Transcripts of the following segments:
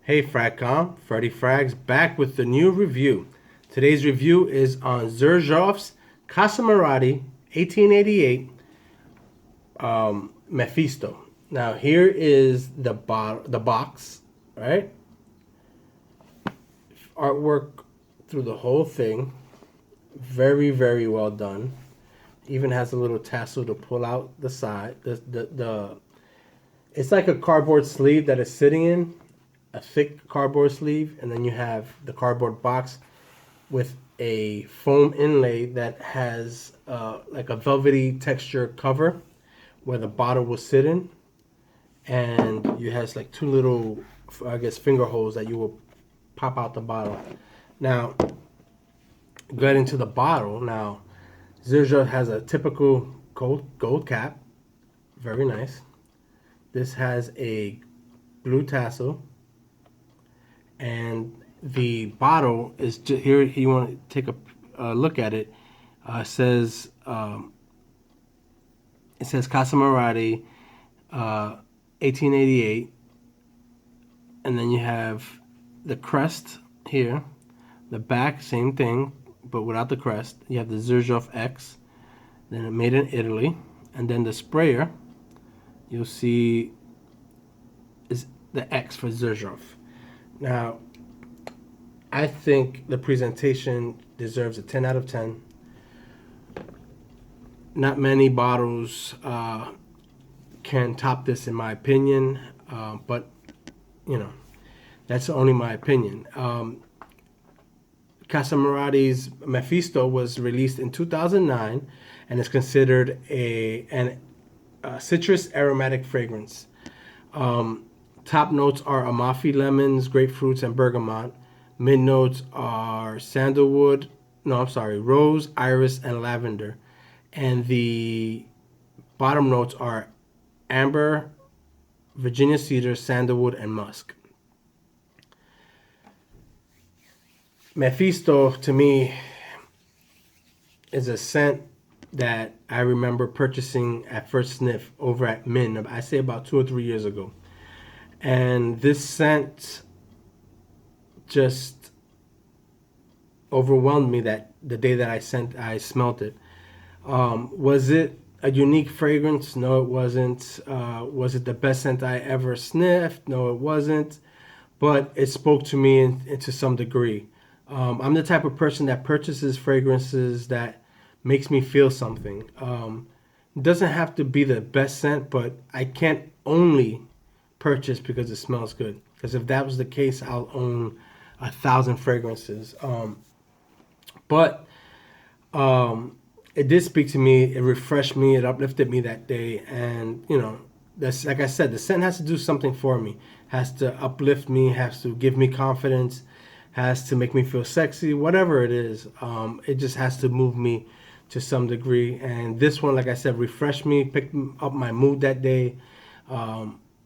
Hey Fragcom, FreddieFragz back with the new review. Today's review is on Xerjoff's Casamorati 1888 Mefisto. Now here is the box, right? Artwork through the whole thing. Very, very well done. Even has a little tassel to pull out the side. It's like a cardboard sleeve that is sitting in. A thick cardboard sleeve, and then you have the cardboard box with a foam inlay that has like a velvety texture cover where the bottle will sit in, and you has like two little, I guess, finger holes that you will pop out the bottle. Now, get into the bottle. Now, Xerjoff has a typical gold cap, very nice. This has a blue tassel. And the bottle is just here. You want to take a look at it. It says Casamorati, 1888, and then you have the crest here. The back, same thing, but without the crest. You have the Xerjoff X, then it made in Italy, and then the sprayer. You'll see is the X for Xerjoff. Now, I think the presentation deserves a 10 out of 10. Not many bottles can top this in my opinion, but, you know, that's only my opinion. Casamorati's Mefisto was released in 2009 and is considered a citrus aromatic fragrance. Top notes are Amalfi lemons, grapefruits, and bergamot. Mid notes are sandalwood, rose, iris, and lavender. And the bottom notes are amber, Virginia cedar, sandalwood, and musk. Mefisto, to me, is a scent that I remember purchasing at first sniff over at Min, I say about 2 or 3 years ago. And this scent just overwhelmed me that the day that I smelt it. Was it a unique fragrance? No, it wasn't. Was it the best scent I ever sniffed? No, it wasn't. But it spoke to me to some degree. I'm the type of person that purchases fragrances that makes me feel something. It doesn't have to be the best scent, but I can't only purchase because it smells good. Because if that was the case, I'll own 1,000 fragrances. But it did speak to me. It refreshed me. It uplifted me that day. And, you know, that's like I said, the scent has to do something for me. Has to uplift me. Has to give me confidence. Has to make me feel sexy. Whatever it is, it just has to move me to some degree. And this one, like I said, refreshed me, picked up my mood that day.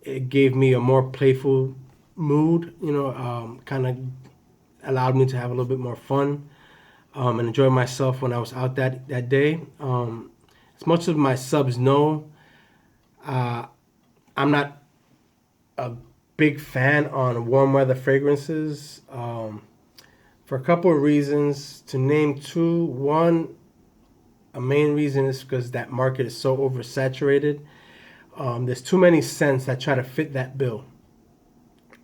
It gave me a more playful mood, you know, kind of allowed me to have a little bit more fun and enjoy myself when I was out that day. As much as my subs know, I'm not a big fan on warm weather fragrances for a couple of reasons. To name two, one, a main reason is because that market is so oversaturated. There's too many scents that try to fit that bill,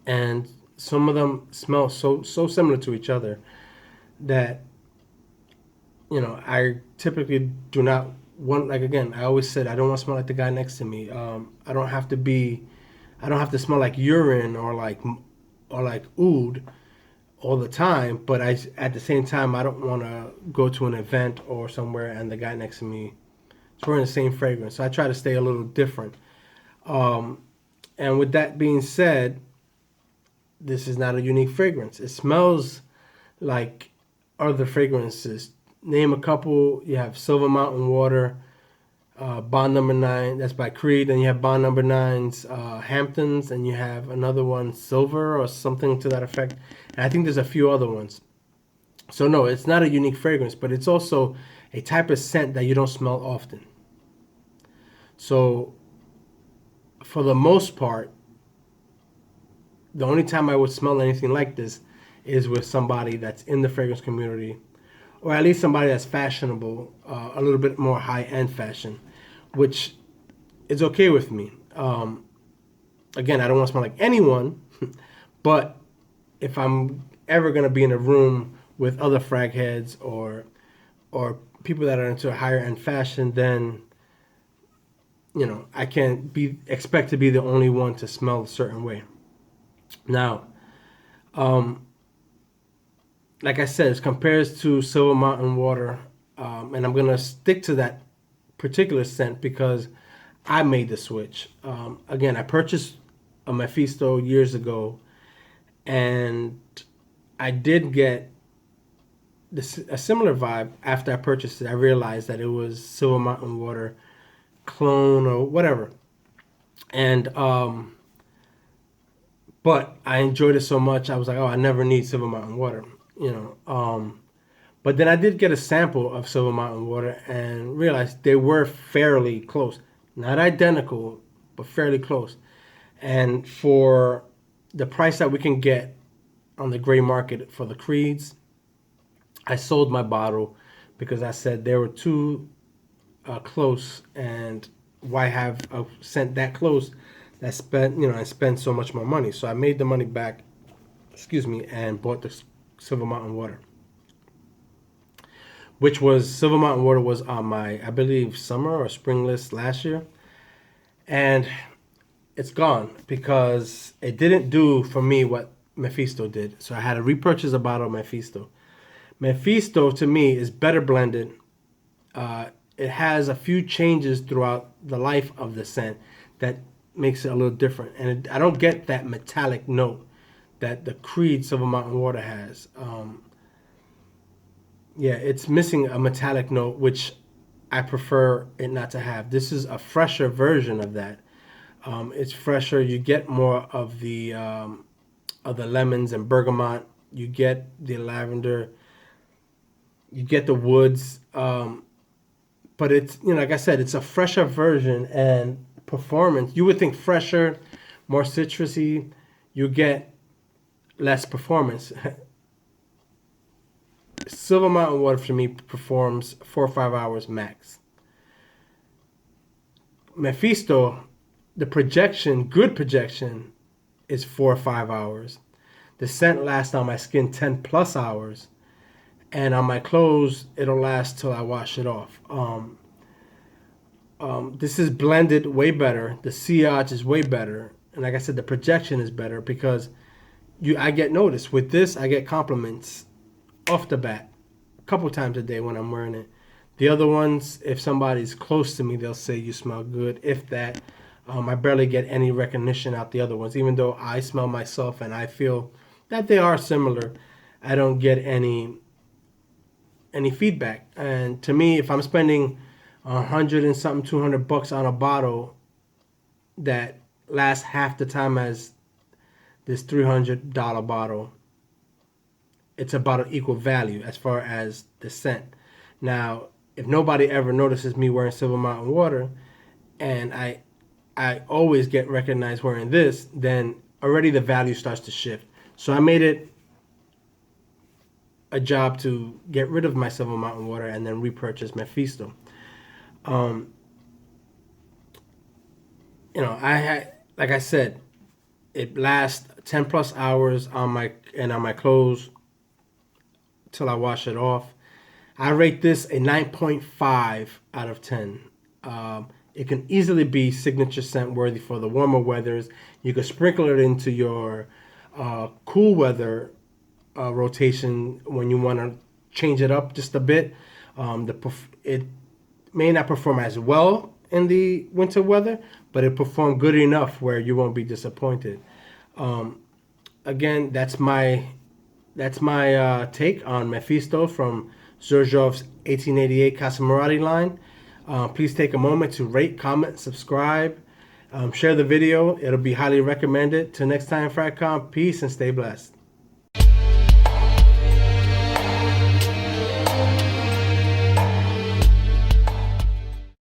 and some of them smell so similar to each other that, you know, I typically do not want. Like, again, I always said I don't want to smell like the guy next to me. I don't have to smell like urine or like oud all the time. But at the same time, I don't want to go to an event or somewhere and the guy next to me is wearing the same fragrance. So I try to stay a little different. And with that being said, this is not a unique fragrance. It smells like other fragrances. Name a couple. You have Silver Mountain Water, Bond Number 9. That's by Creed. And you have Bond Number 9's Hamptons. And you have another one, Silver or something to that effect. And I think there's a few other ones. So no, it's not a unique fragrance, but it's also a type of scent that you don't smell often. So for the most part, the only time I would smell anything like this is with somebody that's in the fragrance community, or at least somebody that's fashionable, a little bit more high-end fashion, which is okay with me. Again, I don't want to smell like anyone, but if I'm ever going to be in a room with other frag heads or people that are into higher end fashion, then I can't expect to be the only one to smell a certain way. Now, like I said, it compares to Silver Mountain Water, and I'm gonna stick to that particular scent because I made the switch. Again, I purchased a Mefisto years ago, and I did get a similar vibe after I purchased it. I realized that it was Silver Mountain Water clone or whatever, and but I enjoyed it so much. I was like, oh, I never need Silver Mountain Water, But then I did get a sample of Silver Mountain Water and realized they were fairly close, not identical, but fairly close. And for the price that we can get on the gray market for the Creeds, I sold my bottle because I said they were too close, and why have a scent that close that I spent so much more money. So I made the money back, and bought the Silver Mountain Water, which was Silver Mountain Water was on my, I believe, summer or spring list last year, and it's gone because it didn't do for me what Mefisto did. So I had to repurchase a bottle of Mefisto. Mefisto to me is better blended. It has a few changes throughout the life of the scent that makes it a little different, and I don't get that metallic note that the Creed Silver Mountain Water has. Yeah, it's missing a metallic note, which I prefer it not to have. This is a fresher version of that. It's fresher. You get more of the lemons and bergamot. You get the lavender. You get the woods. But it's, like I said, it's a fresher version, and performance. You would think fresher, more citrusy. You get less performance. Silver Mountain Water for me performs 4 or 5 hours max. Mefisto, the good projection, is 4 or 5 hours. The scent lasts on my skin 10 plus hours, and on my clothes it'll last till I wash it off. This is blended way better. The sillage is way better, and like I said, the projection is better because I get noticed with this. I get compliments off the bat a couple times a day when I'm wearing it. The other ones, if somebody's close to me, they'll say you smell good. If that, I barely get any recognition out the other ones. Even though I smell myself and I feel that they are similar, I don't get any feedback. And to me, if I'm spending $100 and something, $200 on a bottle that lasts half the time as this $300 bottle, it's about an equal value as far as the scent. Now, if nobody ever notices me wearing Silver Mountain Water, and I always get recognized wearing this, then already the value starts to shift. So I made it a job to get rid of my Silver Mountain Water and then repurchase Mefisto. Like I said, it lasts 10 plus hours on my clothes till I wash it off. I rate this a 9.5 out of 10. It can easily be signature scent worthy for the warmer weathers. You could sprinkle it into your cool weather rotation when you want to change it up just a bit. It may not perform as well in the winter weather, but it performed good enough where you won't be disappointed. Again, that's my take on Mefisto from Xerjoff's 1888 Casamorati line. Please take a moment to rate, comment, subscribe, share the video. It'll be highly recommended. Till next time, FragCon, peace and stay blessed.